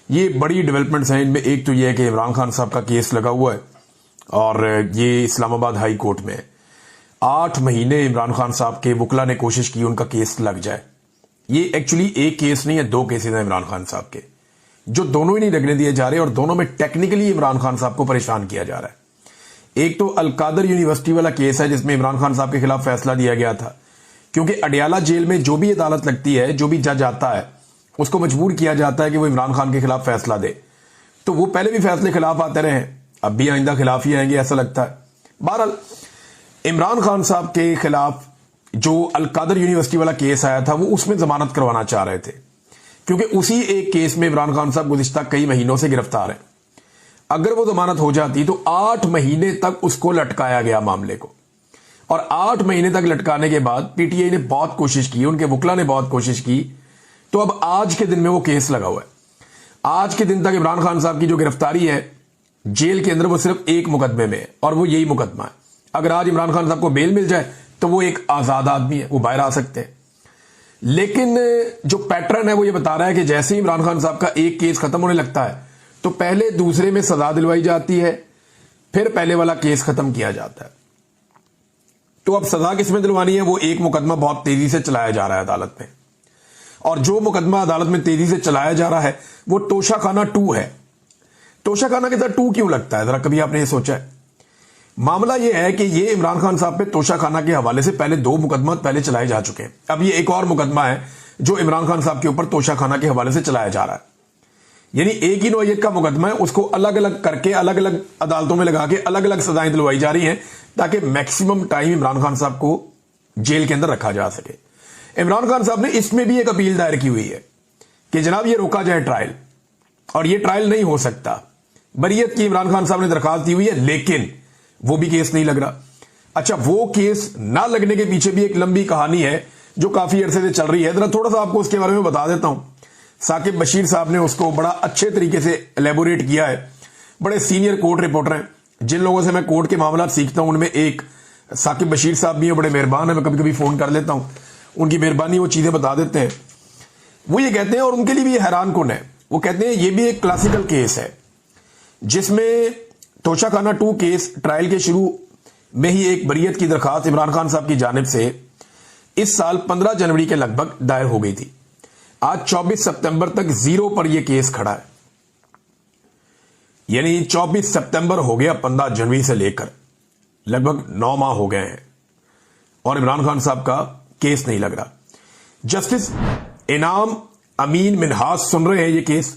ये बड़ी डेवलपमेंट्स हैं। इनमें एक तो ये है कि इमरान खान साहब का केस लगा हुआ है और ये इस्लामाबाद हाई कोर्ट में है। 8 महीने इमरान खान साहब के वकला ने कोशिश की उनका केस लग जाए। ये एक्चुअली एक केस नहीं है, 2 केसेस हैं इमरान खान साहब के, जो दोनों ही नहीं लगने दिए जा रहे और दोनों में टेक्निकली इमरान खान साहब को परेशान किया जा रहा है। एक तो अलकादर यूनिवर्सिटी वाला केस है जिसमें इमरान खान साहब के खिलाफ फैसला दिया गया था, क्योंकि अडियाला जेल में जो भी अदालत लगती है, जो भी जज आता है, उसको मजबूर किया जाता है कि वो इमरान खान के खिलाफ फैसला दे। तो वो पहले भी फैसले खिलाफ आते रहे, अब भी आइंदा खिलाफ ही आएंगे ऐसा लगता है। बहरहाल इमरान खान साहब के खिलाफ जो अलकादर यूनिवर्सिटी वाला केस आया था वो उसमें जमानत करवाना चाह रहे थे, क्योंकि उसी एक केस में इमरान खान साहब गुज़िश्ता कई महीनों से गिरफ्तार हैं। अगर वो जमानत हो जाती तो 8 महीने तक उसको लटकाया गया मामले को, और 8 महीने तक लटकाने के बाद पीटीआई ने बहुत कोशिश की, उनके वकला ने बहुत कोशिश की, तो अब आज के दिन में वो केस लगा हुआ है। आज के दिन तक इमरान खान साहब की जो गिरफ्तारी है जेल के अंदर वो सिर्फ एक मुकदमे में है और वो यही मुकदमा है। अगर आज इमरान खान साहब को बेल मिल जाए तो वो एक आजाद आदमी है, वो बाहर आ सकते हैं। लेकिन जो पैटर्न है वो ये बता रहा है कि जैसे ही इमरान खान साहब का एक केस खत्म होने लगता है तो पहले दूसरे में सजा दिलवाई जाती है, फिर पहले वाला केस खत्म किया जाता है। तो अब सजा किसमें दिलवानी है, वो एक मुकदमा बहुत तेजी से चलाया जा रहा है अदालत में, और जो मुकदमा अदालत में तेजी से चलाया जा रहा है वो तोशाखाना 2 है। तोशाखाना के साथ 2 क्यों लगता है, जरा कभी आपने ये सोचा है? मामला यह है कि ये इमरान खान साहब पे तोशाखाना के हवाले से पहले 2 मुकदमा पहले चलाए जा चुके हैं। अब ये एक और मुकदमा है जो इमरान खान साहब के ऊपर तोशाखाना के हवाले से चलाया जा रहा है। यानी एक ही नौयत का मुकदमा है, उसको अलग अलग करके अलग अलग अदालतों में लगा के अलग अलग सजाएं दिलवाई जा रही हैं ताकि मैक्सिमम टाइम इमरान खान साहब को जेल के अंदर रखा जा सके। इमरान खान साहब ने इसमें भी एक अपील दायर की हुई है कि जनाब ये रोका जाए ट्रायल, और ये ट्रायल नहीं हो सकता। बरीयत की इमरान खान साहब ने दरखास्त दी हुई है, लेकिन वो भी केस नहीं लग रहा। अच्छा, वो केस ना लगने के पीछे भी एक लंबी कहानी है जो काफी अरसे से चल रही है। जरा थोड़ा सा आपको उसके बारे में बता देता हूं। साकिब बशीर साहब ने उसको बड़ा अच्छे तरीके से एलेबोरेट किया है। बड़े सीनियर कोर्ट रिपोर्टर हैं, जिन लोगों से मैं कोर्ट के मामला सीखता हूं उनमें एक साकिब बशीर साहब भी है, बड़े मेहरबान है। मैं कभी कभी फोन कर लेता हूं, उनकी मेहरबानी, वो चीजें बता देते हैं। वो ये कहते हैं, और उनके लिए भी हैरान कौन है, वो कहते हैं ये भी एक क्लासिकल केस है जिसमें तोशाखाना 2 केस ट्रायल के शुरू में ही एक बरीयत की दरखास्त इमरान खान साहब की जानिब से इस साल 15 जनवरी के लगभग दायर हो गई थी। आज 24 सितंबर तक 0 पर यह केस खड़ा है, यानी 24 सितंबर हो गया, 15 जनवरी से लेकर लगभग 9 माह हो गए हैं और इमरान खान साहब का केस नहीं लग रहा। जस्टिस इनाम अमीन मिनहास सुन रहे हैं ये केस,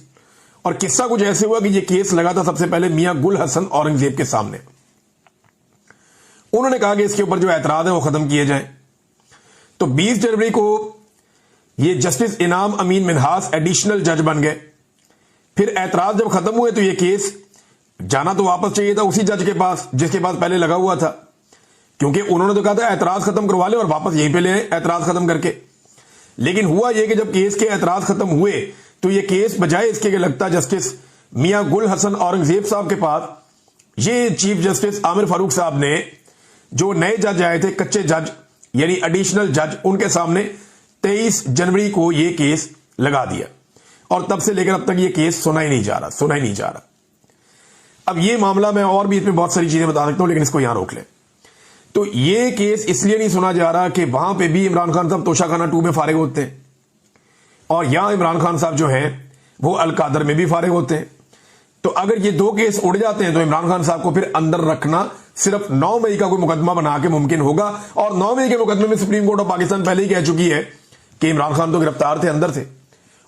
और किस्सा कुछ ऐसे हुआ कि ये केस लगा था सबसे पहले मियां गुल हसन औरंगजेब के सामने। उन्होंने कहा कि इसके ऊपर जो एतराज है वो खत्म किए जाएं। तो 20 जनवरी को ये जस्टिस इनाम अमीन मिनहास एडिशनल जज बन गए। फिर एतराज जब खत्म हुए तो ये केस जाना तो वापस चाहिए था उसी जज के पास जिसके पास पहले लगा हुआ था, क्योंकि उन्होंने तो कहा था एतराज खत्म करवा ले और वापस यहीं पे ले आए एतराज खत्म करके। लेकिन हुआ यह कि जब केस के एतराज खत्म हुए तो ये केस बजाय इसके लगता जस्टिस मियां गुल हसन औरंगजेब साहब के पास, ये चीफ जस्टिस आमिर फारूक साहब ने, जो नए जज आए थे, कच्चे जज यानी एडिशनल जज, उनके सामने 23 जनवरी को ये केस लगा दिया, और तब से लेकर अब तक ये केस सुना ही नहीं जा रहा। अब ये मामला मैं और भी इसमें बहुत सारी चीजें बता सकता हूं, लेकिन इसको यहां रोक लें। तो ये केस इसलिए नहीं सुना जा रहा कि वहां पे भी इमरान खान साहब तोशाखाना 2 में फारिग होते हैं, और यहां इमरान खान साहब जो हैं वो अलकादर में भी फारिग होते हैं। तो अगर ये 2 केस उड़ जाते हैं तो इमरान खान साहब को फिर अंदर रखना सिर्फ 9 मई का कोई मुकदमा बना के मुमकिन होगा, और 9 मई के मुकदमे में सुप्रीम कोर्ट ऑफ पाकिस्तान पहले ही कह चुकी है कि इमरान खान तो गिरफ्तार थे, अंदर थे,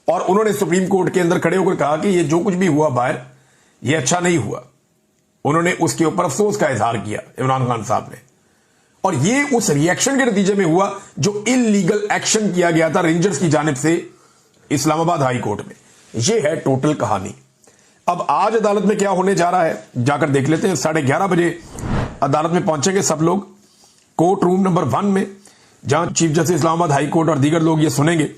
और उन्होंने सुप्रीम कोर्ट के अंदर खड़े होकर कहा कि ये जो कुछ भी हुआ बाहर ये अच्छा नहीं हुआ। उन्होंने उसके ऊपर अफसोस का इजहार किया इमरान खान साहब ने, और ये उस रिएक्शन के नतीजे में हुआ जो इलीगल एक्शन किया गया था रेंजर्स की जानिब से इस्लामाबाद हाई कोर्ट में। यह है टोटल कहानी। अब आज अदालत में क्या होने जा रहा है जाकर देख लेते हैं। 11:30 बजे अदालत में पहुंचेंगे सब लोग कोर्ट रूम नंबर 1 में, जहां chief justice Islamabad high court और दीगर लोग ये सुनेंगे।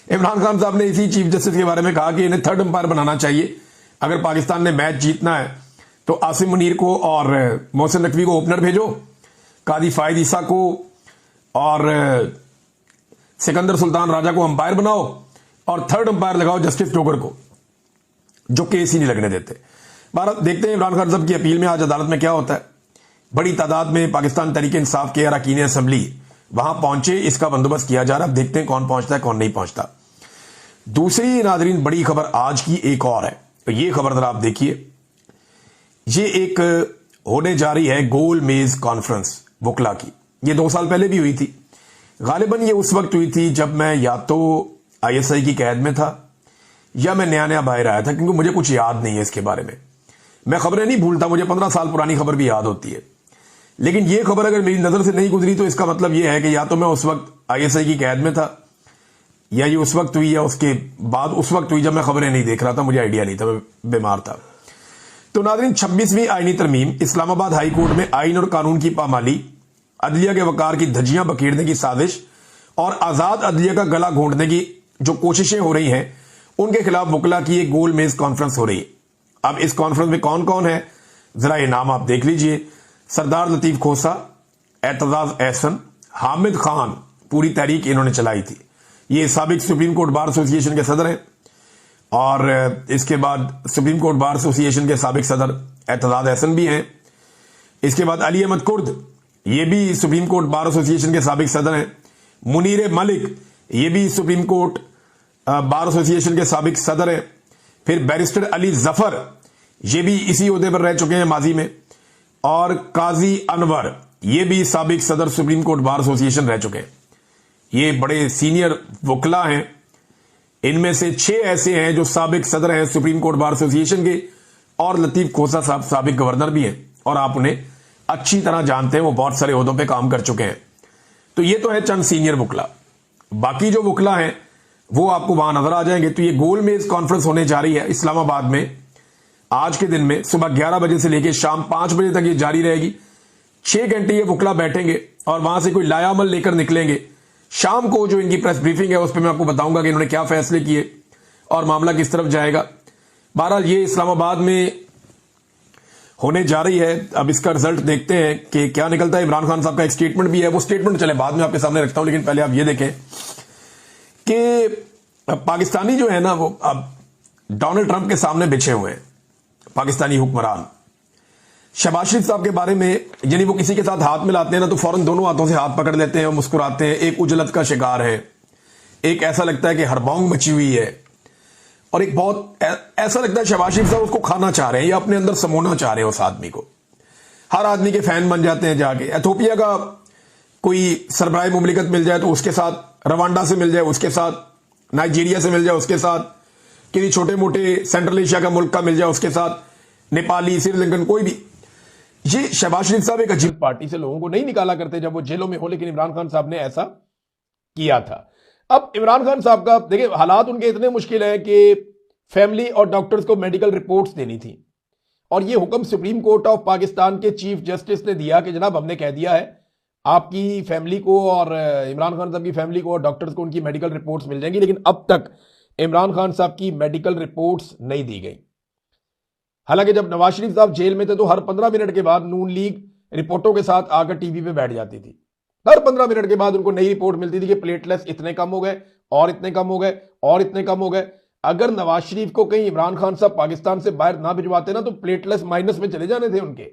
इमरान खान साहब ने इसी चीफ जस्टिस के बारे में कहा कि इन्हें 3rd अंपायर बनाना चाहिए। अगर पाकिस्तान ने मैच जीतना है तो आसिम मुनीर को और मोहसिन नकवी को ओपनर भेजो, कादी फायद ईसा को और सिकंदर सुल्तान राजा को अंपायर बनाओ, और 3rd अंपायर लगाओ जस्टिस जोगर को। जो केस ही नहीं लगने देते। भारत देखते हैं इमरान खान साहब की अपील में आज अदालत में क्या होता है। बड़ी तादाद में पाकिस्तान तहरीक इंसाफ के अरकान असेंबली वहां पहुंचे, इसका बंदोबस्त किया जा रहा है। अब देखते हैं कौन पहुंचता है कौन नहीं पहुंचता। दूसरी नाजरीन बड़ी खबर आज की एक और है, तो ये खबर जरा आप देखिए। ये एक होने जा रही है गोल मेज कॉन्फ्रेंस वकला की। ये 2 साल पहले भी हुई थी। गालिबन ये उस वक्त हुई थी जब मैं या तो ISI की कैद में था या मैं नया नया बाहर आया था, क्योंकि मुझे कुछ याद नहीं है इसके बारे में। मैं खबरें नहीं भूलता, मुझे 15 साल पुरानी खबर भी याद होती है। लेकिन ये खबर अगर मेरी नजर से नहीं गुजरी तो इसका मतलब यह है कि या तो मैं उस वक्त ISI की कैद में था, या ये उस वक्त हुई या उसके बाद उस वक्त हुई जब मैं खबरें नहीं देख रहा था, मुझे आइडिया नहीं था, मैं बीमार था। तो नाज़रीन 26वीं आईनी तरमीम, इस्लामाबाद हाई कोर्ट में आईन और कानून की पामाली, अदलिया के वकार की धज्जियां बखेरने की साजिश और आजाद अदलिया का गला घोंटने की जो कोशिशें हो रही हैं, उनके खिलाफ वकला की एक गोल मेज कॉन्फ्रेंस हो रही है। अब इस कॉन्फ्रेंस में कौन कौन है, जरा ये नाम आप देख लीजिए। सरदार लतीफ खोसा, एतजाज एहसन, हामिद खान, पूरी तहरीक इन्होंने चलाई थी। ये साबिक सुप्रीम कोर्ट बार एसोसिएशन के सदर हैं, और इसके बाद सुप्रीम कोर्ट बार एसोसिएशन के साबिक सदर एतजाज एहसन भी हैं। इसके बाद अली अहमद कुर्द, ये भी सुप्रीम कोर्ट बार एसोसिएशन के साबिक सदर हैं। मुनीर मलिक, ये भी सुप्रीम कोर्ट बार एसोसिएशन के साबिक सदर हैं। फिर बैरिस्टर अली जफर, ये भी इसी ओहदे पर रह चुके हैं माजी में। और काजी अनवर, ये भी साबिक सदर सुप्रीम कोर्ट बार एसोसिएशन रह चुके हैं। ये बड़े सीनियर वकला हैं। इनमें से 6 ऐसे हैं जो साबिक सदर हैं सुप्रीम कोर्ट बार एसोसिएशन के, और लतीफ खोसा साहब साबिक गवर्नर भी हैं, और आप उन्हें अच्छी तरह जानते हैं, वो बहुत सारे ओहदों पे काम कर चुके हैं। तो ये तो है चंद सीनियर वकला। बाकी जो वकला हैं वो आपको वहां नजर आ जाएंगे। तो ये गोल मेज कॉन्फ्रेंस होने जा रही है इस्लामाबाद में आज के दिन में, सुबह 11 बजे से लेकर शाम 5 बजे तक ये जारी रहेगी। 6 घंटे ये वकला बैठेंगे और वहां से कोई लायामल लेकर निकलेंगे। शाम को जो इनकी प्रेस ब्रीफिंग है उस पर मैं आपको बताऊंगा कि इन्होंने क्या फैसले किए और मामला किस तरफ जाएगा। बहरहाल ये इस्लामाबाद में होने जा रही है। अब इसका रिजल्ट देखते हैं कि क्या निकलता है। इमरान खान साहब का एक स्टेटमेंट भी है, वो स्टेटमेंट चले बाद में आपके सामने रखता हूं, लेकिन पहले आप ये देखें कि पाकिस्तानी जो है ना, वो अब डोनाल्ड ट्रंप के सामने बिछे हुए हैं। पाकिस्तानी हुक्मरान शहबाज शरीफ साहब के बारे में, यानी वो किसी के साथ हाथ मिलाते हैं ना तो फौरन दोनों हाथों से हाथ पकड़ लेते हैं और मुस्कुराते हैं। एक उजलत का शिकार है, एक ऐसा लगता है कि हरबोंग मची हुई है, और एक बहुत ऐसा लगता है शहबाज शरीफ साहब उसको खाना चाह रहे हैं या अपने अंदर समोना चाह रहे हैं उस आदमी को। हर आदमी के फैन बन जाते हैं जाके। एथोपिया का कोई सरबराह मुमलिकत मिल जाए तो उसके साथ, रवांडा से मिल जाए उसके साथ, नाइजीरिया से मिल जाए उसके साथ, किसी छोटे मोटे सेंट्रल एशिया का मुल्क का मिल जाए उसके साथ, नेपाली, श्रीलंकन, कोई भी। ये शहबाज शरीफ साहब एक अजीब पार्टी से लोगों को नहीं निकाला करते जब वो जेलों में हो, लेकिन इमरान खान साहब ने ऐसा किया था। अब इमरान खान साहब का देखिए हालात उनके इतने मुश्किल है कि फैमिली और डॉक्टर्स को मेडिकल रिपोर्ट्स देनी थी, और ये हुक्म सुप्रीम कोर्ट ऑफ पाकिस्तान के चीफ जस्टिस ने दिया कि जनाब हमने कह दिया है आपकी फैमिली को और इमरान खान साहब की फैमिली को और डॉक्टर्स को उनकी मेडिकल रिपोर्ट्स मिल जाएंगी। लेकिन अब तक इमरान खान साहब की मेडिकल रिपोर्ट्स नहीं दी गई। हालांकि जब नवाज शरीफ साहब जेल में थे तो हर 15 मिनट के बाद नून लीग रिपोर्टों के साथ आकर टीवी पे बैठ जाती थी। हर 15 मिनट के बाद उनको नई रिपोर्ट मिलती थी कि प्लेटलेट्स इतने कम हो गए और इतने कम हो गए और इतने कम हो गए। अगर नवाज शरीफ को कहीं इमरान खान साहब पाकिस्तान से बाहर ना भिजवाते ना तो प्लेटलेट्स माइनस में चले जाने थे उनके।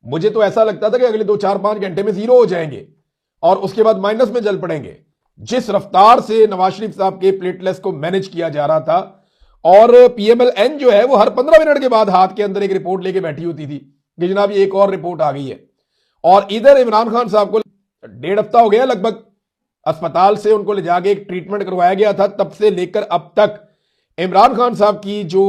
मुझे तो ऐसा लगता था कि अगले 2-4-5 घंटे में 0 हो जाएंगे और उसके बाद माइनस में चल पड़ेंगे। जिस रफ्तार से नवाज शरीफ साहब के प्लेटलेट्स को मैनेज किया जा रहा था, और PMLN जो है वो हर 15 मिनट के बाद हाथ के अंदर एक रिपोर्ट लेके बैठी होती थी कि जनाब ये एक और रिपोर्ट आ गई है। और इधर इमरान खान साहब को 1.5 हफ्ता हो गया लगभग, अस्पताल से उनको ले जाके एक ट्रीटमेंट करवाया गया था। तब से लेकर अब तक इमरान खान साहब की जो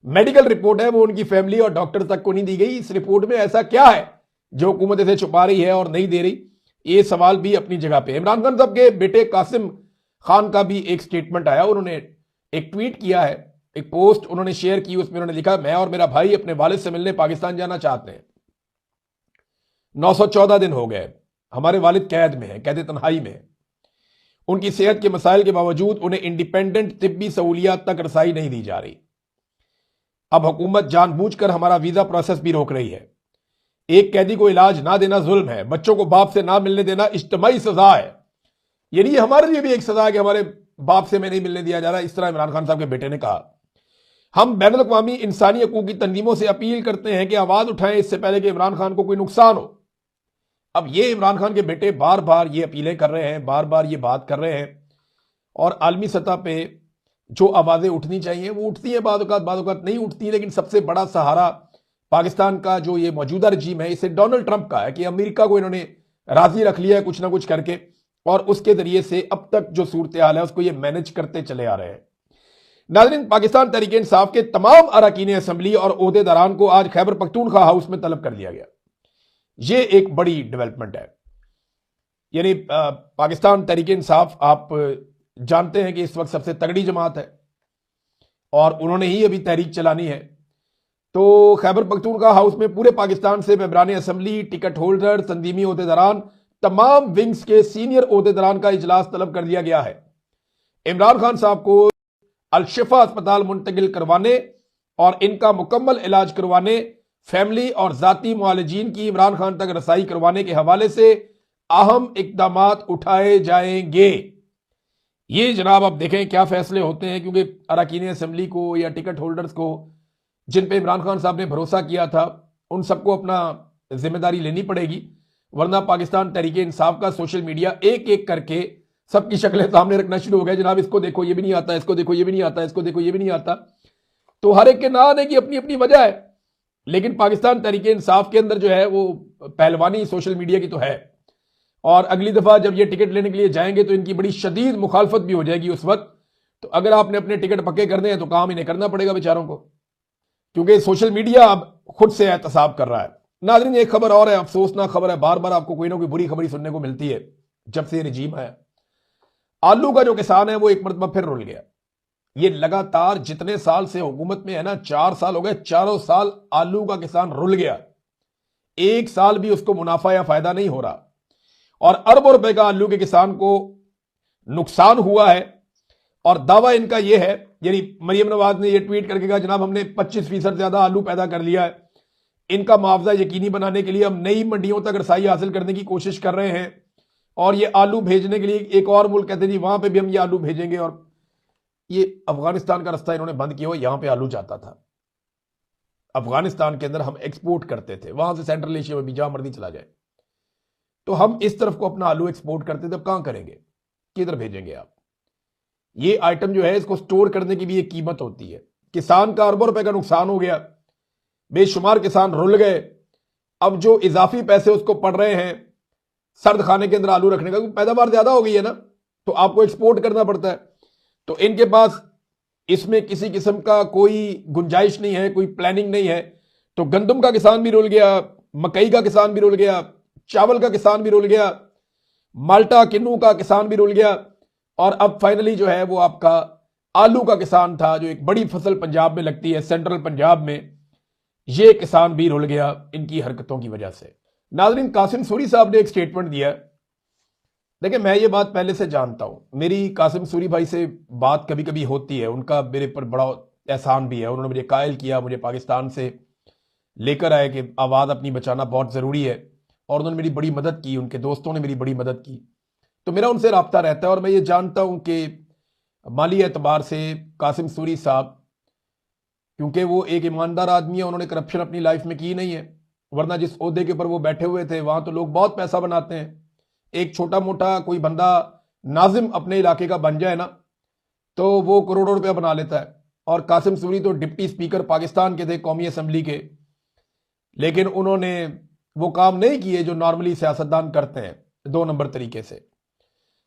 मेडिकल रिपोर्ट है वो उनकी फैमिली और डॉक्टर तक को नहीं दी गई। इस रिपोर्ट में ऐसा क्या है जो हुकूमत इसे छुपा रही है और नहीं दे रही, ये सवाल भी अपनी जगह पे। इमरान खान साहब के बेटे कासिम खान का भी एक स्टेटमेंट आया। उन्होंने एक ट्वीट किया है, एक पोस्ट उन्होंने शेयर की, उसमें उन्होंने लिखा मैं और मेरा भाई अपने वालिद से मिलने पाकिस्तान जाना चाहते हैं। 914 दिन हो गए, हमारे वालिद कैद में है, कैद तन्हाई में है। उनकी सेहत के मसाइल के बावजूद उन्हें इंडिपेंडेंट तिब्बी सहूलियात तक रसाई नहीं दी जा रही। अब हुकूमत जानबूझकर हमारा वीजा प्रोसेस भी रोक रही है। एक कैदी को इलाज ना देना जुल्म है, बच्चों को बाप से ना मिलने देना इज्तिमाई सजा है। यानी ये हमारे लिए भी एक सजा है कि हमारे बाप से मैं नहीं मिलने दिया जा रहा। इस तरह इमरान खान साहब के बेटे ने कहा। हम बैनुल अक़वामी इंसानी हकूक़ की तंजीमों से अपील करते हैं कि आवाज़ उठाएं इससे पहले कि इमरान खान को कोई नुकसान हो। अब ये इमरान खान के बेटे बार बार ये अपीलें कर रहे हैं, बार बार ये बात कर रहे हैं, और आलमी सतह पे जो आवाज़ें उठनी चाहिए वो उठती हैं, बाद औक़ात नहीं उठती। लेकिन सबसे बड़ा सहारा पाकिस्तान का जो ये मौजूदा रजीम है, इसे डोनाल्ड ट्रंप का है कि अमेरिका को इन्होंने राजी रख लिया है कुछ ना कुछ करके, और उसके जरिए से अब तक जो सूरत हाल है उसको ये मैनेज करते चले आ रहे हैं। नाज़रीन, पाकिस्तान तहरीक इंसाफ के तमाम अरकान असम्बली और ओहदेदारान को आज खैबर पख्तूनख्वा हाउस में तलब कर लिया गया। ये एक बड़ी डेवलपमेंट है। यानी पाकिस्तान तहरीक इंसाफ, आप जानते हैं कि इस वक्त सबसे तगड़ी जमात है और उन्होंने ही अभी तहरीक चलानी है। तो खैबर पख्तूनख्वा हाउस में पूरे पाकिस्तान से मेंबरान असम्बली, टिकट होल्डर, तंजीमी ओहदेदारान, तमाम विंग्स के सीनियर ओहदेदारान का इजलास तलब कर दिया गया है। इमरान खान साहब को अल-शिफा अस्पताल मुंतकिल करवाने और इनका मुकम्मल इलाज करवाने, फैमिली और जाती मुआलजीन की इमरान खान तक रसाई करवाने के हवाले से अहम इकदामात उठाए जाएंगे। ये जनाब आप देखें क्या फैसले होते हैं, क्योंकि अरकान असम्बली को या टिकट होल्डर्स को जिन पे इमरान खान साहब ने भरोसा किया था, उन सबको अपना जिम्मेदारी लेनी पड़ेगी, वरना पाकिस्तान तहरीक इंसाफ का सोशल मीडिया एक एक करके सबकी शक्लें सामने रखना शुरू हो गया। जनाब इसको देखो ये भी नहीं आता, इसको देखो ये भी नहीं आता, इसको देखो ये भी नहीं आता। तो हर एक के ना आने की अपनी अपनी वजह है, लेकिन पाकिस्तान तहरीक इंसाफ के अंदर जो है वो पहलवानी सोशल मीडिया की तो है। और अगली दफा जब ये टिकट लेने के लिए जाएंगे तो इनकी बड़ी शदीद मुखालफत भी हो जाएगी उस वक्त। तो अगर आपने अपने टिकट पक्के करने हैं तो काम इन्हें करना पड़ेगा बेचारों को, क्योंकि सोशल मीडिया अब खुद से एहतसाब कर रहा है। नाज़रीन, एक खबर और है, अफसोसनाक खबर है, बार बार आपको कोई ना कोई बुरी खबरी सुनने को मिलती है जब से रजीम है। आलू का जो किसान है वो एक मरतबा फिर रुल गया। ये लगातार जितने साल से हुकूमत में है ना, 4 साल हो गए, चारों साल आलू का किसान रुल गया, एक साल भी उसको मुनाफा या फायदा नहीं हो रहा, और अरबों रुपए का आलू के किसान को नुकसान हुआ है। और दावा इनका यह है, यानी मरियम नवाज ने यह ट्वीट करके कहा जनाब हमने 25% ज्यादा आलू पैदा कर लिया है। इनका मुआवजा यकीनी बनाने के लिए हम नई मंडियों तक रसाई हासिल करने की कोशिश कर रहे हैं, और ये आलू भेजने के लिए एक और मुल्क कहते जी वहां पे भी हम ये आलू भेजेंगे। और ये अफगानिस्तान का रास्ता इन्होंने बंद किया हुआ, यहां पे आलू जाता था। अफगानिस्तान के अंदर हम एक्सपोर्ट करते थे, वहां से सेंट्रल एशिया में भी जहां मर्जी चला जाए। तो हम इस तरफ को अपना आलू एक्सपोर्ट करते थे, अब कहां करेंगे, किधर भेजेंगे आप? ये आइटम जो है इसको स्टोर करने की भी एक कीमत होती है। किसान का अरबों रुपए का नुकसान हो गया, बेशुमार किसान रुल गए। अब जो इजाफी पैसे उसको पड़ रहे हैं सर्द खाने के अंदर आलू रखने का, पैदावार ज्यादा हो गई है ना, तो आपको एक्सपोर्ट करना पड़ता है। तो इनके पास इसमें किसी किस्म का कोई गुंजाइश नहीं है, कोई प्लानिंग नहीं है। तो गंदम का किसान भी रुल गया, मकई का किसान भी रुल गया, चावल का किसान भी रुल गया, माल्टा किन्नू का किसान भी रुल गया, और अब फाइनली जो है वो आपका आलू का किसान था, जो एक बड़ी फसल पंजाब में लगती है, सेंट्रल पंजाब में, ये किसान भी रुल गया इनकी हरकतों की वजह से। नाज़रीन, कासिम सूरी साहब ने एक स्टेटमेंट दिया। देखिए, मैं ये बात पहले से जानता हूं, मेरी कासिम सूरी भाई से बात कभी कभी होती है, उनका मेरे पर बड़ा एहसान भी है। उन्होंने मुझे कायल किया, मुझे पाकिस्तान से लेकर आए कि आवाज़ अपनी बचाना बहुत ज़रूरी है, और उन्होंने मेरी बड़ी मदद की, उनके दोस्तों ने मेरी बड़ी मदद की। तो मेरा उनसे रब्ता रहता है, और मैं ये जानता हूं कि माली एतबार से कासिम सूरी साहब, क्योंकि वो एक ईमानदार आदमी है, उन्होंने करप्शन अपनी लाइफ में की नहीं है, वरना जिस ओहदे के ऊपर वो बैठे हुए थे वहां तो लोग बहुत पैसा बनाते हैं। एक छोटा मोटा कोई बंदा नाजिम अपने इलाके का बन जाए ना, तो वो करोड़ों रुपया बना लेता है। और कासिम सूरी तो डिप्टी स्पीकर पाकिस्तान के थे, कौमी असम्बली के, लेकिन उन्होंने वो काम नहीं किए जो नॉर्मली सियासतदान करते हैं, 2 नंबर तरीके से।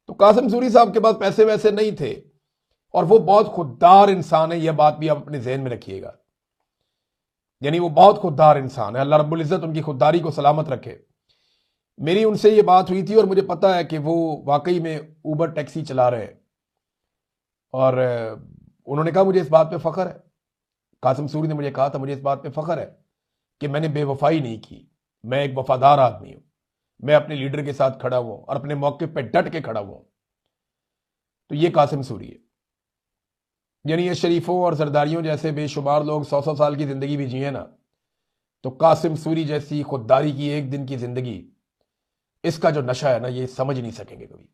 तो कासिम सूरी साहब के पास पैसे वैसे नहीं थे, और वो बहुत खुददार इंसान है, यह बात भी आप अपने जहन में रखिएगा। यानी वो बहुत खुददार इंसान है, अल्लाह रब्बुल इज्जत उनकी खुददारी को सलामत रखे। मेरी उनसे ये बात हुई थी, और मुझे पता है कि वो वाकई में ऊबर टैक्सी चला रहे हैं, और उन्होंने कहा मुझे इस बात पे फख्र है, कासिम सूरी ने मुझे कहा था मुझे इस बात पे फख्र है कि मैंने बेवफाई नहीं की, मैं एक वफादार आदमी हूं, मैं अपने लीडर के साथ खड़ा हुआ और अपने मौके पे डट के खड़ा हुआ। तो ये कासिम सूरी है। यानी ये शरीफों और सरदारियों जैसे बेशुमार लोग 100-100 साल की जिंदगी भी जिए ना, तो कासिम सूरी जैसी खुददारी की एक दिन की जिंदगी, इसका जो नशा है ना, ये समझ नहीं सकेंगे कभी।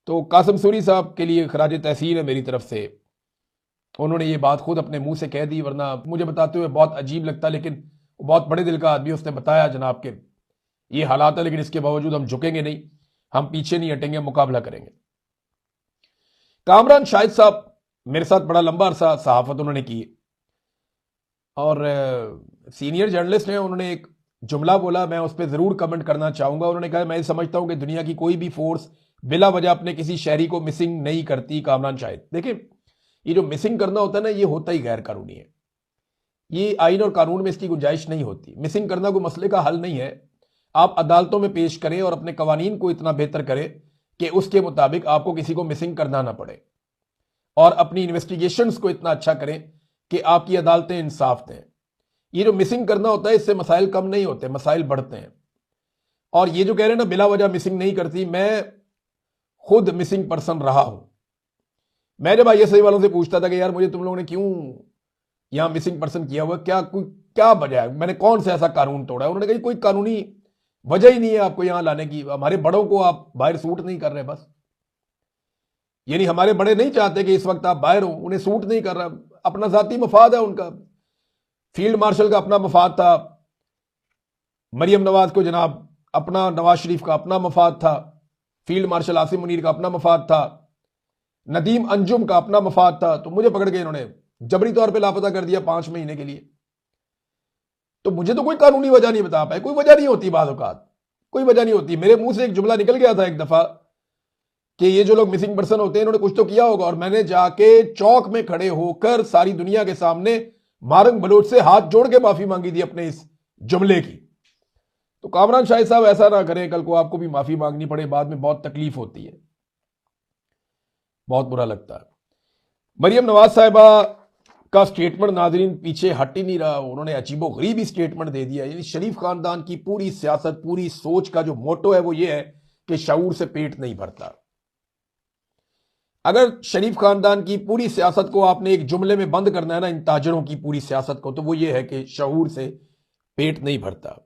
तो कासिम सूरी साहब के लिए खराज तहसीन है मेरी तरफ से, उन्होंने ये बात खुद अपने मुंह से कह दी, वरना मुझे बताते हुए बहुत अजीब लगता, लेकिन वो बहुत बड़े दिल का आदमी, उसने बताया जनाब के ये हालात है, लेकिन इसके बावजूद हम झुकेंगे नहीं, हम पीछे नहीं हटेंगे, मुकाबला करेंगे। कामरान शाहिद साहब मेरे साथ बड़ा लंबा अरसा सहाफत उन्होंने की और सीनियर जर्नलिस्ट हैं। उन्होंने एक जुमला बोला, मैं उस पर जरूर कमेंट करना चाहूंगा। उन्होंने कहा मैं समझता हूं कि दुनिया की कोई भी फोर्स बिला वजह अपने किसी शहरी को मिसिंग नहीं करती। कामरान शाहिद, देखिए ये जो मिसिंग करना होता है ना, ये होता ही गैर कानूनी है। ये आइन और कानून में इसकी गुंजाइश नहीं होती। मिसिंग करना कोई मसले का हल नहीं है। आप अदालतों में पेश करें और अपने कवानीन को इतना बेहतर करें कि उसके मुताबिक आपको किसी को मिसिंग करना ना पड़े, और अपनी इन्वेस्टिगेशंस को इतना अच्छा करें कि आपकी अदालतें इंसाफ दें। ये जो मिसिंग करना होता है, इससे मसाइल कम नहीं होते, मसाइल बढ़ते हैं। और ये जो कह रहे हैं ना बिला वजह मिसिंग नहीं करती, मैं खुद मिसिंग पर्सन रहा हूं। मैं जब ISI वालों से पूछता था कि यार मुझे तुम लोगों ने क्यों यहां मिसिंग पर्सन किया हुआ, क्या वजह है, मैंने कौन सा ऐसा कानून तोड़ा है? उन्होंने कहा कोई कानूनी वजह ही नहीं है आपको यहां लाने की, हमारे बड़ों को आप बाहर सूट नहीं कर रहे बस। यानी हमारे बड़े नहीं चाहते कि इस वक्त आप बाहर हो, उन्हें सूट नहीं कर रहा, अपना जाती मफाद है उनका। फील्ड मार्शल का अपना मफाद था, मरियम नवाज को जनाब अपना, नवाज शरीफ का अपना मफाद था, फील्ड मार्शल आसिम मुनीर का अपना मफाद था, नदीम अंजुम का अपना मफाद था। तो मुझे पकड़ के इन्होंने जबरी तौर पे लापता कर दिया 5 महीने के लिए। तो मुझे तो कोई कानूनी वजह नहीं बता पाए, कोई वजह नहीं होती, बाज़ औक़ात कोई वजह नहीं होती। मेरे मुंह से एक जुमला निकल गया था एक दफा कि ये जो लोग मिसिंग पर्सन होते हैं इन्होंने कुछ तो किया होगा, और मैंने जाके चौक में खड़े होकर सारी दुनिया के सामने मारंग बलोच से हाथ जोड़ के माफी मांगी थी अपने इस जुमले की। तो कामरान शाहिद साहब ऐसा ना करें, कल को आपको भी माफी मांगनी पड़े, बाद में बहुत तकलीफ होती है, बहुत बुरा लगता है। मरियम नवाज साहिबा का स्टेटमेंट नाजरीन पीछे हट ही नहीं रहा, उन्होंने अजीबोगरीब ही स्टेटमेंट दे दिया। यानी शरीफ खानदान की पूरी सियासत, पूरी सोच का जो मोटो है वो ये है कि शऊर से पेट नहीं भरता। अगर शरीफ खानदान की पूरी सियासत को आपने एक जुमले में बंद करना है ना, इन ताजरों की पूरी सियासत को, तो वो ये है कि शऊर से पेट नहीं भरता।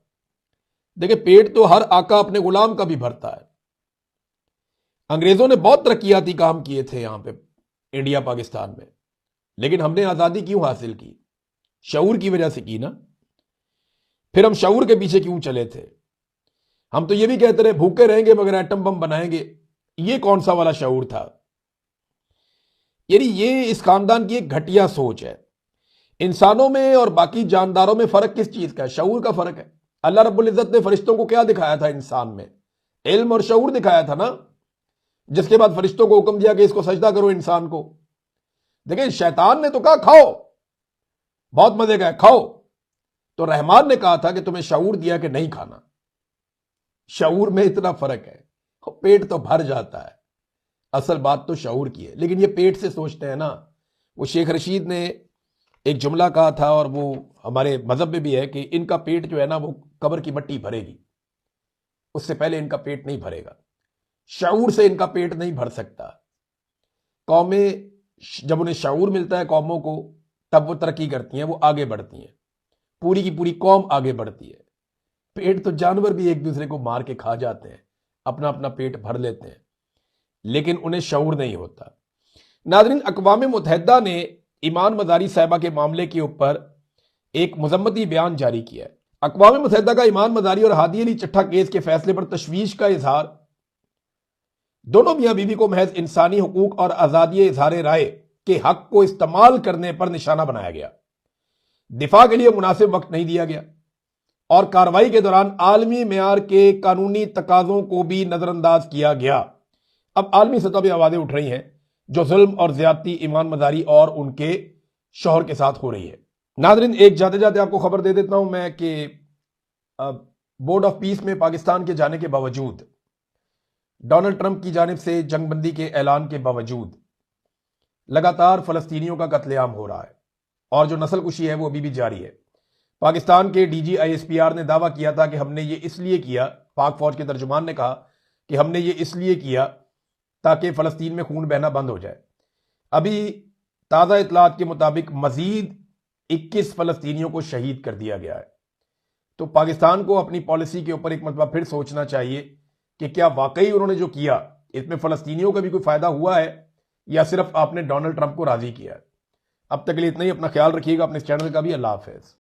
देखिए पेट तो हर आका अपने गुलाम का भी भरता है। अंग्रेजों ने बहुत तरक्याती काम किए थे यहां पे इंडिया पाकिस्तान में, लेकिन हमने आजादी क्यों हासिल की? शऊर की वजह से की ना। फिर हम शऊर के पीछे क्यों चले थे? हम तो ये भी कहते रहे भूखे रहेंगे मगर एटम बम बनाएंगे। ये कौन सा वाला शऊर था? यानी ये इस खानदान की एक घटिया सोच है। इंसानों में और बाकी जानदारों में फर्क किस चीज का है? शऊर का फर्क है। अल्लाह रब्बुल इज्जत ने फरिश्तों को क्या दिखाया था? इंसान में इल्म और शऊर दिखाया था ना, जिसके बाद फरिश्तों को हुक्म दिया कि इसको सजदा करो इंसान को। देखिए शैतान ने तो कहा खाओ, बहुत मजे का है, खाओ। तो रहमान ने कहा था कि तुम्हें शऊर दिया कि नहीं खाना। शऊर में इतना फर्क है। पेट तो भर जाता है, असल बात तो शऊर की है, लेकिन ये पेट से सोचते हैं ना। वो शेख रशीद ने एक जुमला कहा था, और वो हमारे मजहब में भी है कि इनका पेट जो है ना वो कब्र की मट्टी भरेगी, उससे पहले इनका पेट नहीं भरेगा। शऊर से इनका पेट नहीं भर सकता। कौमें जब उन्हें शऊर मिलता है कौमों को, तब वो तरक्की करती हैं, वो आगे बढ़ती हैं, पूरी की पूरी कौम आगे बढ़ती है। पेट तो जानवर भी एक दूसरे को मार के खा जाते हैं, अपना अपना पेट भर लेते हैं, लेकिन उन्हें शऊर नहीं होता। नाज़रीन, अक़वाम मुत्तहिदा ने ईमान मज़ारी साहिबा के मामले के ऊपर एक मुज़म्मती बयान जारी किया है। अक़वाम मुत्तहिदा का ईमान मज़ारी और हादी अली चट्ठा केस के फैसले पर तशवीश का इजहार, दोनों मियां बीवी को महज इंसानी हुकूक और आज़ादी इजहार राय के हक को इस्तेमाल करने पर निशाना बनाया गया। दिफा के लिए मुनासिब वक्त नहीं दिया गया, और कार्रवाई के दौरान आलमी मेयार के कानूनी तकाजों को भी नजरअंदाज किया गया। अब आलमी सतह पर आवाजें उठ रही हैं जो जुल्म और ज्यादती ईमान मज़ारी और उनके शौहर के साथ हो रही है। नाज़रीन, एक जाते जाते आपको खबर दे देता हूं मैं कि बोर्ड ऑफ पीस में पाकिस्तान के जाने के बावजूद, डोनाल्ड ट्रंप की जानिब से जंगबंदी के ऐलान के बावजूद लगातार फलस्तीनियों का कत्लेआम हो रहा है, और जो नस्लकुशी है वो अभी भी जारी है। पाकिस्तान के DG ISPR ने दावा किया था कि हमने ये इसलिए किया, पाक फौज के तर्जुमान ने कहा कि हमने ये इसलिए किया ताकि फ़लस्तीन में खून बहना बंद हो जाए। अभी ताज़ा इतलात के मुताबिक मजीद 21 फ़लस्तीनियों को शहीद कर दिया गया है। तो पाकिस्तान को अपनी पॉलिसी के ऊपर एक मरतबा फिर सोचना चाहिए कि क्या वाकई उन्होंने जो किया इसमें फ़लस्तीनियों का भी कोई फ़ायदा हुआ है, या सिर्फ आपने डोनाल्ड ट्रंप को राज़ी किया है। अब तक के लिए इतना ही। अपना ख्याल रखिएगा, अपने इस चैनल का भी। अल्लाह हाफिज।